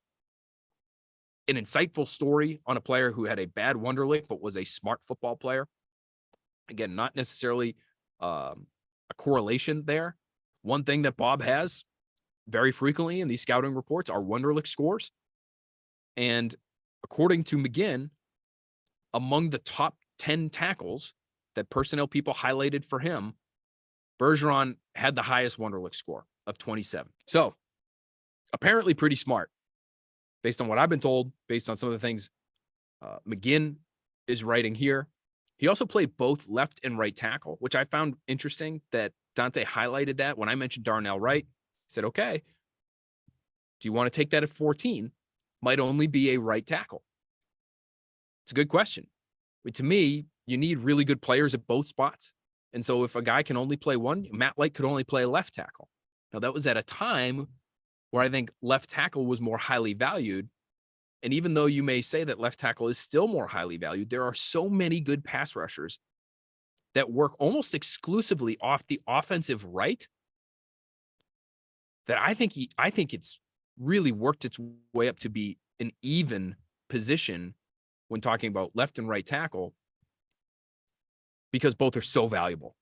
insightful story on a player who had a bad Wonderlic, but was a smart football player. Again, not necessarily a correlation there. One thing that Bob has very frequently in these scouting reports are Wonderlic scores. And according to McGinn, among the top 10 tackles that personnel people highlighted for him, Bergeron had the highest Wonderlic score of 27. So apparently pretty smart based on what I've been told, based on some of the things McGinn is writing here. He also played both left and right tackle, which I found interesting that Dante highlighted that when I mentioned Darnell Wright. He said, okay, do you want to take that at 14? Might only be a right tackle. It's a good question. But to me, you need really good players at both spots. And so if a guy can only play one, Matt Light could only play left tackle. Now, that was at a time where I think left tackle was more highly valued. And even though you may say that left tackle is still more highly valued, there are so many good pass rushers that work almost exclusively off the offensive right that I think it's really worked its way up to be an even position when talking about left and right tackle because both are so valuable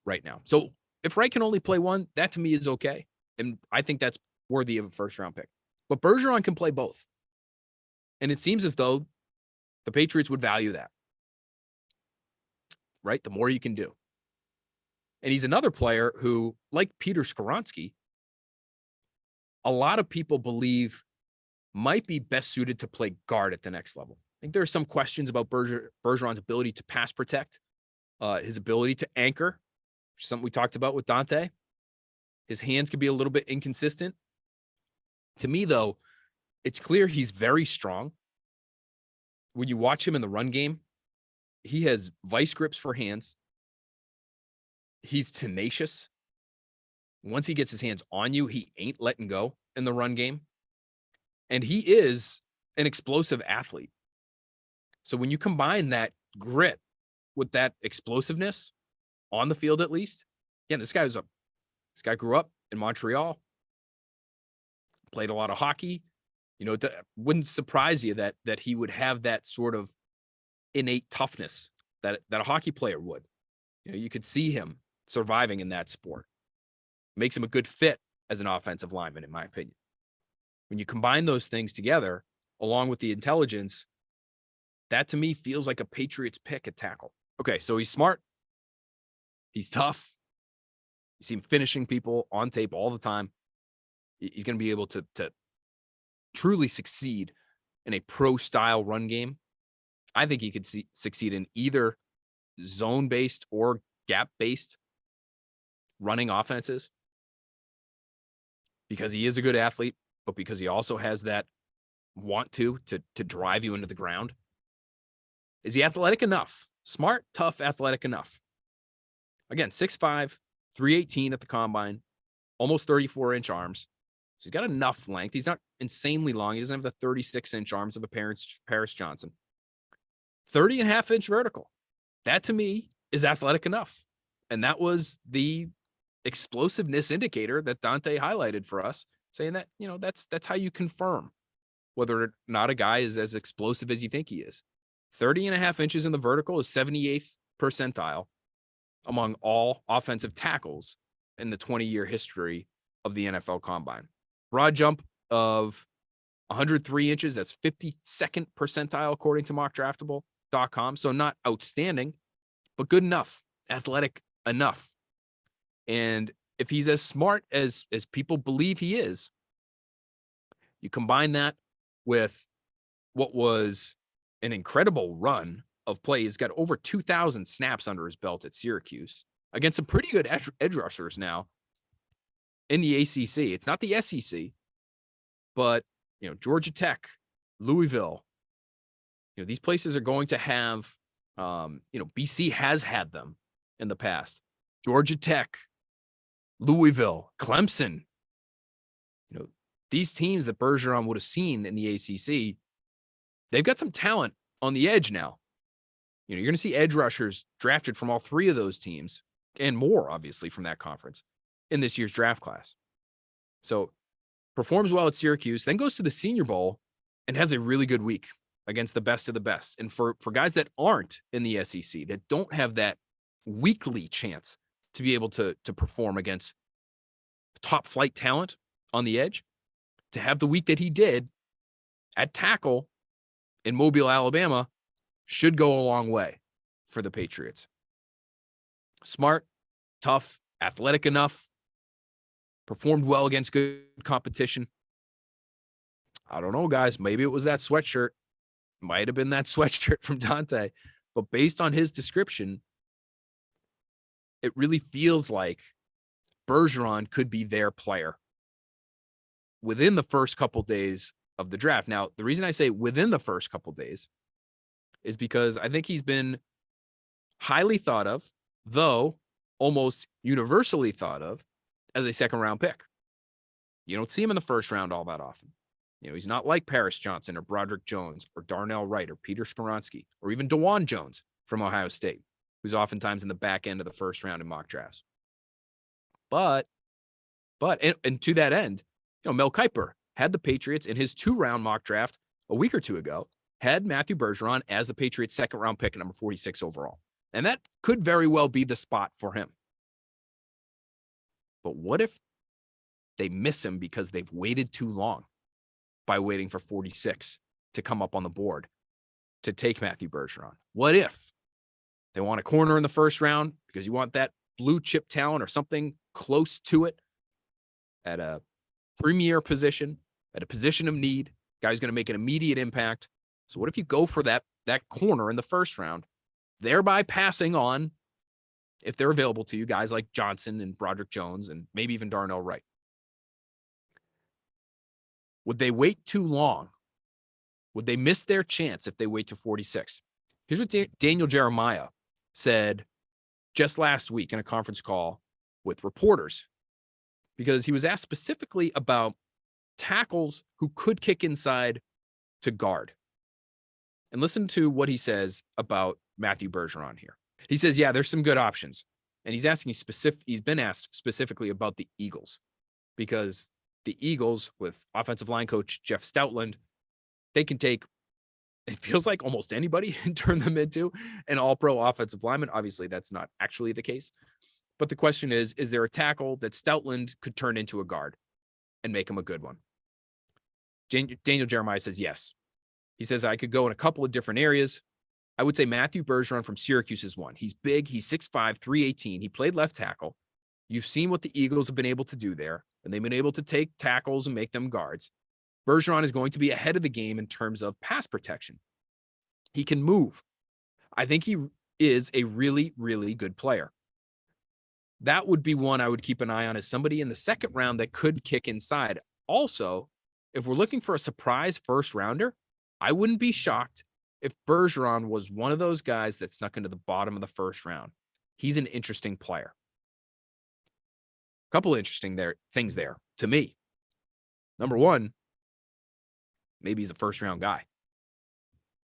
right now. So if Wright can only play one, that to me is okay. And I think that's worthy of a first-round pick. But Bergeron can play both. And it seems as though the Patriots would value that, right? The more you can do. And he's another player who, like Peter Scarnecchia, a lot of people believe might be best suited to play guard at the next level. I think there are some questions about Bergeron's ability to pass protect, his ability to anchor, which is something we talked about with Dante. His hands can be a little bit inconsistent. To me, though, it's clear he's very strong. When you watch him in the run game, he has vice grips for hands. He's tenacious. Once he gets his hands on you, he ain't letting go in the run game. And he is an explosive athlete. So when you combine that grit with that explosiveness on the field, at least, yeah, this guy grew up in Montreal, played a lot of hockey. You know, it wouldn't surprise you that he would have that sort of innate toughness that a hockey player would. You know, you could see him surviving in that sport. Makes him a good fit as an offensive lineman, in my opinion. When you combine those things together, along with the intelligence, that to me feels like a Patriots pick at tackle. Okay, so he's smart. He's tough. You see him finishing people on tape all the time. He's going to be able to truly succeed in a pro-style run game. I think he could succeed in either zone-based or gap-based running offenses because he is a good athlete, but because he also has that want to drive you into the ground. Is he athletic enough? Smart, tough, athletic enough. Again, 6'5", 318 at the combine, almost 34-inch arms. So he's got enough length. He's not insanely long. He doesn't have the 36-inch arms of a Paris Johnson. 30.5-inch vertical. That to me is athletic enough. And that was the explosiveness indicator that Dante highlighted for us, saying that, you know, that's how you confirm whether or not a guy is as explosive as you think he is. 30.5 inches in the vertical is 78th percentile among all offensive tackles in the 20-year history of the NFL Combine. Broad jump of 103 inches, that's 52nd percentile according to mockdraftable.com. So not outstanding, but good enough, athletic enough. And if he's as smart as people believe he is, you combine that with what was an incredible run of play. He's got over 2,000 snaps under his belt at Syracuse against some pretty good edge rushers now in the ACC. It's not the SEC, but, you know, Georgia Tech, Louisville, you know, these places are going to have, BC has had them in the past. Georgia Tech, Louisville, Clemson, you know, these teams that Bergeron would have seen in the ACC, they've got some talent on the edge now. You know, you're going to see edge rushers drafted from all three of those teams and more, obviously, from that conference in this year's draft class. So performs well at Syracuse, then goes to the Senior Bowl and has a really good week against the best of the best. And for guys that aren't in the SEC, that don't have that weekly chance to be able to perform against top flight talent on the edge, to have the week that he did at tackle in Mobile, Alabama, should go a long way for the Patriots. Smart, tough, athletic enough, performed well against good competition. I don't know, guys. Maybe it was that sweatshirt. Might have been that sweatshirt from Dante. But based on his description, it really feels like Bergeron could be their player within the first couple days of the draft. Now, the reason I say within the first couple days is because I think he's been highly thought of, though almost universally thought of, as a second-round pick. You don't see him in the first round all that often. You know, he's not like Paris Johnson or Broderick Jones or Darnell Wright or Peter Scarnecchia or even DeJuan Jones from Ohio State, who's oftentimes in the back end of the first round in mock drafts. But to that end, you know, Mel Kiper had the Patriots in his 2-round mock draft a week or two ago, had Matthew Bergeron as the Patriots' second-round pick at number 46 overall. And that could very well be the spot for him. But what if they miss him because they've waited too long by waiting for 46 to come up on the board to take Matthew Bergeron? What if they want a corner in the first round because you want that blue chip talent or something close to it at a premier position, at a position of need, guy who's going to make an immediate impact? So what if you go for that corner in the first round, thereby passing on, if they're available to you, guys like Johnson and Broderick Jones and maybe even Darnell Wright? Would they wait too long? Would they miss their chance if they wait to 46? Here's what Daniel Jeremiah said just last week in a conference call with reporters, because he was asked specifically about tackles who could kick inside to guard. And listen to what he says about Matthew Bergeron here. He says, yeah, there's some good options. And he's asking he's been asked specifically about the Eagles, because the Eagles, with offensive line coach Jeff Stoutland, they can take, it feels like, almost anybody and turn them into an all-pro offensive lineman. Obviously, that's not actually the case. But the question is there a tackle that Stoutland could turn into a guard and make him a good one? Daniel Jeremiah says yes. He says, I could go in a couple of different areas. I would say Matthew Bergeron from Syracuse is one. He's big. He's 6'5", 318. He played left tackle. You've seen what the Eagles have been able to do there, and they've been able to take tackles and make them guards. Bergeron is going to be ahead of the game in terms of pass protection. He can move. I think he is a really, really good player. That would be one I would keep an eye on as somebody in the second round that could kick inside. Also, if we're looking for a surprise first rounder, I wouldn't be shocked if Bergeron was one of those guys that snuck into the bottom of the first round. He's an interesting player. A couple of interesting things there to me. Number one, maybe he's a first round guy.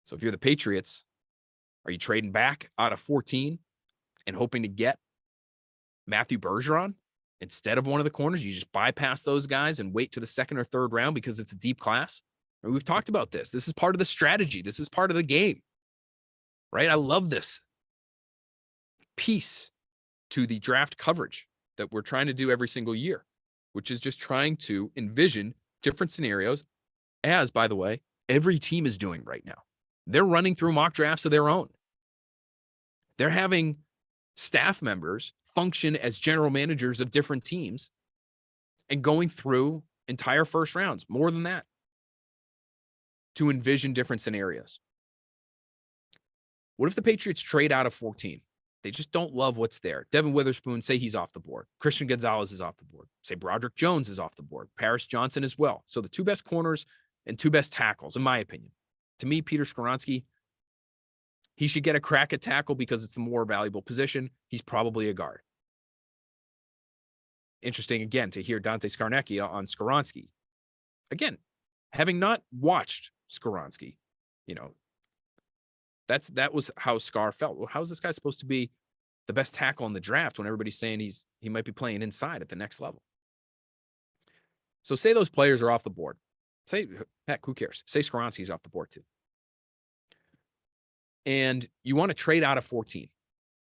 So if you're the Patriots, are you trading back out of 14 and hoping to get Matthew Bergeron instead of one of the corners? You just bypass those guys and wait to the second or third round because it's a deep class. I mean, we've talked about this. This is part of the strategy. This is part of the game, right? I love this piece to the draft coverage that we're trying to do every single year, which is just trying to envision different scenarios, as, by the way, every team is doing right now. They're running through mock drafts of their own. They're having staff members function as general managers of different teams and going through entire first rounds, more than that, to envision different scenarios. What if the Patriots trade out of 14? They just don't love what's there. Devin Witherspoon, say he's off the board. Christian Gonzalez is off the board. Say Broderick Jones is off the board. Paris Johnson as well. So the two best corners and two best tackles, in my opinion. To me, Peter Skoronski, he should get a crack at tackle because it's the more valuable position. He's probably a guard. Interesting, again, to hear Dante Scarnecchia on Skoronski. Again, having not watched Skoronski, that was how Scar felt. Well, how's this guy supposed to be the best tackle in the draft when everybody's saying he might be playing inside at the next level? So say those players are off the board. Say, heck, who cares? Say Skoronski's off the board too. And you want to trade out of 14.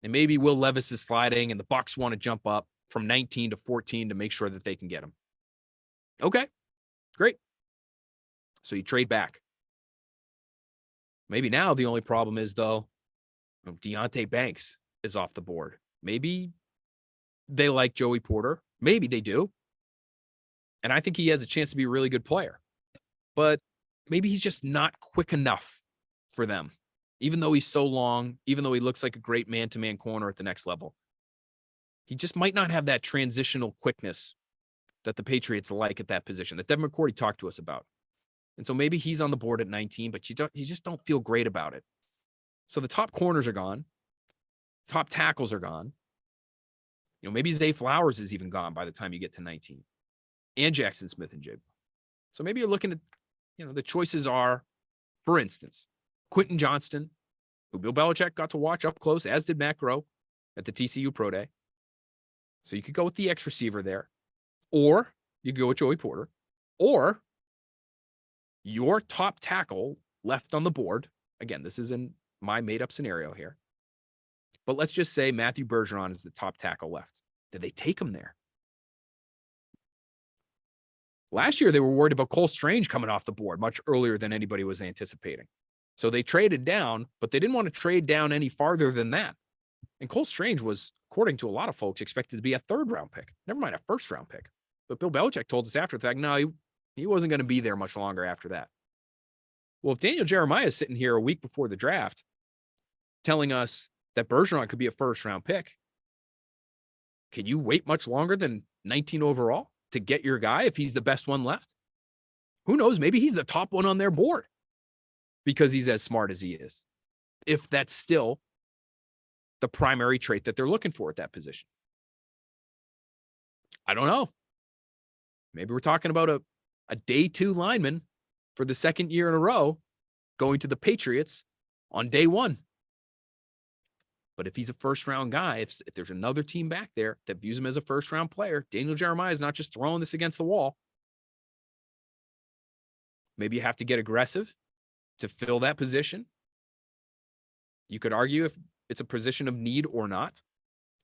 And maybe Will Levis is sliding and the Bucs want to jump up from 19 to 14 to make sure that they can get him. Okay, great. So you trade back. Maybe now the only problem is, though, Deonte Banks is off the board. Maybe they like Joey Porter. Maybe they do. And I think he has a chance to be a really good player. But maybe he's just not quick enough for them. Even though he's so long, even though he looks like a great man-to-man corner at the next level, he just might not have that transitional quickness that the Patriots like at that position, that Devin McCourty talked to us about. And so maybe he's on the board at 19, but you just don't feel great about it. So the top corners are gone. Top tackles are gone. Maybe Zay Flowers is even gone by the time you get to 19. And Jackson Smith and Jigba. So maybe you're looking at, the choices are, for instance, Quentin Johnston, who Bill Belichick got to watch up close, as did Matt Groh at the TCU Pro Day. So you could go with the X receiver there. Or you could go with Joey Porter. Or your top tackle left on the board. Again, this is in my made-up scenario here. But let's just say Matthew Bergeron is the top tackle left. Did they take him there? Last year, they were worried about Cole Strange coming off the board much earlier than anybody was anticipating. So they traded down, but they didn't want to trade down any farther than that. And Cole Strange was, according to a lot of folks, expected to be a third-round pick. Never mind a first-round pick. But Bill Belichick told us after the fact, no, he wasn't going to be there much longer after that. Well, if Daniel Jeremiah is sitting here a week before the draft telling us that Bergeron could be a first-round pick, can you wait much longer than 19 overall to get your guy if he's the best one left? Who knows? Maybe he's the top one on their board because he's as smart as he is. If that's still the primary trait that they're looking for at that position. I don't know. Maybe we're talking about a day 2 lineman for the second year in a row going to the Patriots on day 1. But if he's a first-round guy, if there's another team back there that views him as a first-round player, Daniel Jeremiah is not just throwing this against the wall. Maybe you have to get aggressive to fill that position. You could argue if it's a position of need or not.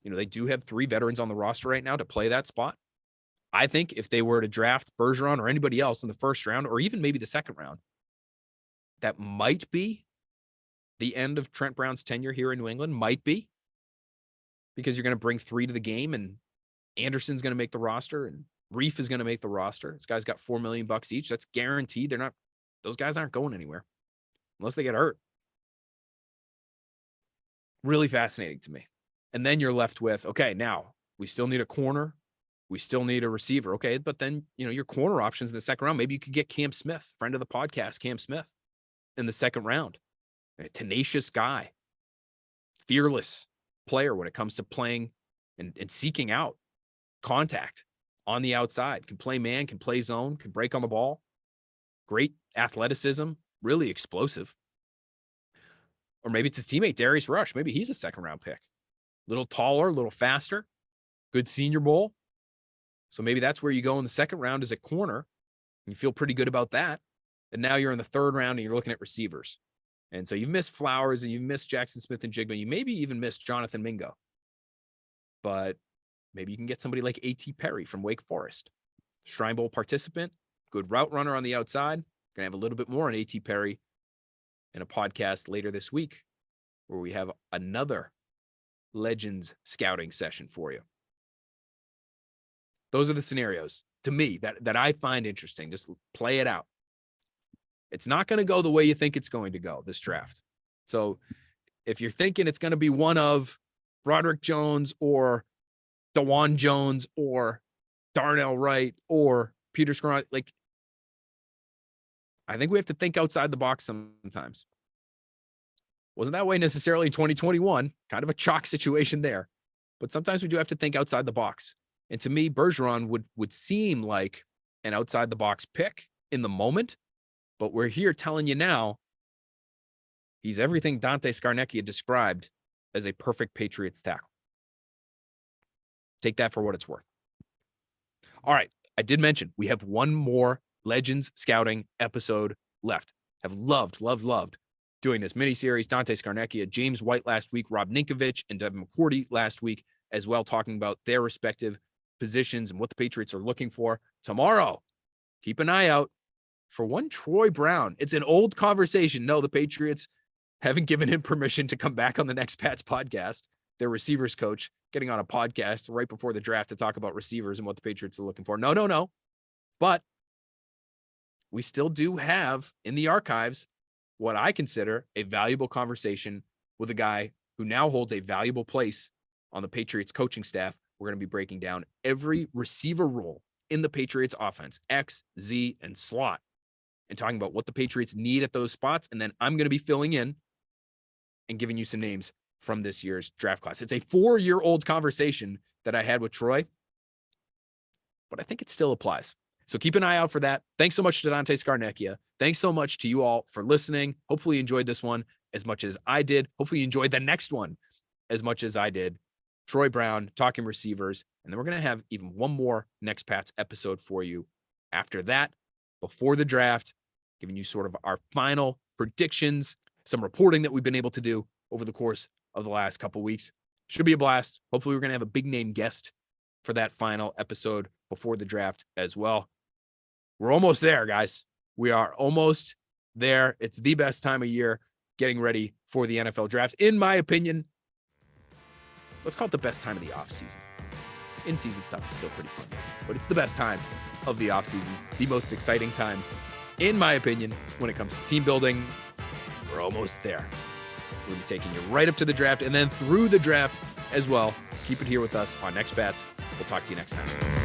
You know, they do have 3 veterans on the roster right now to play that spot. I think if they were to draft Bergeron or anybody else in the first round, or even maybe the second round, that might be the end of Trent Brown's tenure here in New England. Might be, because you're going to bring 3 to the game, and Anderson's going to make the roster, and Reef is going to make the roster. This guy's got $4 million each. That's guaranteed. Those guys aren't going anywhere unless they get hurt. Really fascinating to me. And then you're left with, okay, now we still need a corner. We still need a receiver. Okay. But then, your corner options in the second round, maybe you could get Cam Smith, friend of the podcast, Cam Smith, in the second round. A tenacious guy, fearless player when it comes to playing and seeking out contact on the outside. Can play man, can play zone, can break on the ball. Great athleticism, really explosive. Or maybe it's his teammate, Darius Rush. Maybe he's a second-round pick. A little taller, a little faster, good Senior Bowl. So maybe that's where you go in the second round as a corner. And you feel pretty good about that. And now you're in the third round and you're looking at receivers. And so you've missed Flowers and you've missed Jackson Smith and Jigba. You maybe even missed Jonathan Mingo. But maybe you can get somebody like A.T. Perry from Wake Forest. Shrine Bowl participant, good route runner on the outside. Going to have a little bit more on A.T. Perry in a podcast later this week where we have another Legends scouting session for you. Those are the scenarios to me that I find interesting. Just play it out. It's not going to go the way you think it's going to go this draft. So if you're thinking it's going to be one of Broderick Jones or DeJuan Jones or Darnell Wright or Peter Scarnecchia, I think we have to think outside the box sometimes. Wasn't that way necessarily in 2021, kind of a chalk situation there. But sometimes we do have to think outside the box. And to me, Bergeron would seem like an outside the box pick in the moment. But we're here telling you now, he's everything Dante Scarnecchia described as a perfect Patriots tackle. Take that for what it's worth. All right. I did mention we have one more Legends scouting episode left. Have loved doing this mini-series. Dante Scarnecchia, James White last week, Rob Ninkovich, and Devin McCourty last week as well, talking about their respective positions and what the Patriots are looking for. Tomorrow, keep an eye out for one Troy Brown. It's an old conversation. No, the Patriots haven't given him permission to come back on the next Pats podcast. Their receivers coach getting on a podcast right before the draft to talk about receivers and what the Patriots are looking for. No. But we still do have in the archives what I consider a valuable conversation with a guy who now holds a valuable place on the Patriots coaching staff. We're going to be breaking down every receiver role in the Patriots offense, X, Z, and slot, and talking about what the Patriots need at those spots. And then I'm going to be filling in and giving you some names from this year's draft class. It's a 4-year-old conversation that I had with Troy, but I think it still applies. So keep an eye out for that. Thanks so much to Dante Scarnecchia. Thanks so much to you all for listening. Hopefully you enjoyed this one as much as I did. Hopefully you enjoyed the next one as much as I did. Troy Brown talking receivers. And then we're going to have even one more Next Pats episode for you after that, before the draft, giving you sort of our final predictions, some reporting that we've been able to do over the course of the last couple weeks. Should be a blast. Hopefully we're going to have a big name guest for that final episode before the draft as well. We're almost there, guys. We are almost there. It's the best time of year getting ready for the NFL draft. In my opinion, let's call it the best time of the offseason. In-season stuff is still pretty fun, but it's the best time of the offseason, the most exciting time, in my opinion, when it comes to team building. We're almost there. We'll be taking you right up to the draft and then through the draft as well. Keep it here with us on Next Bats. We'll talk to you next time.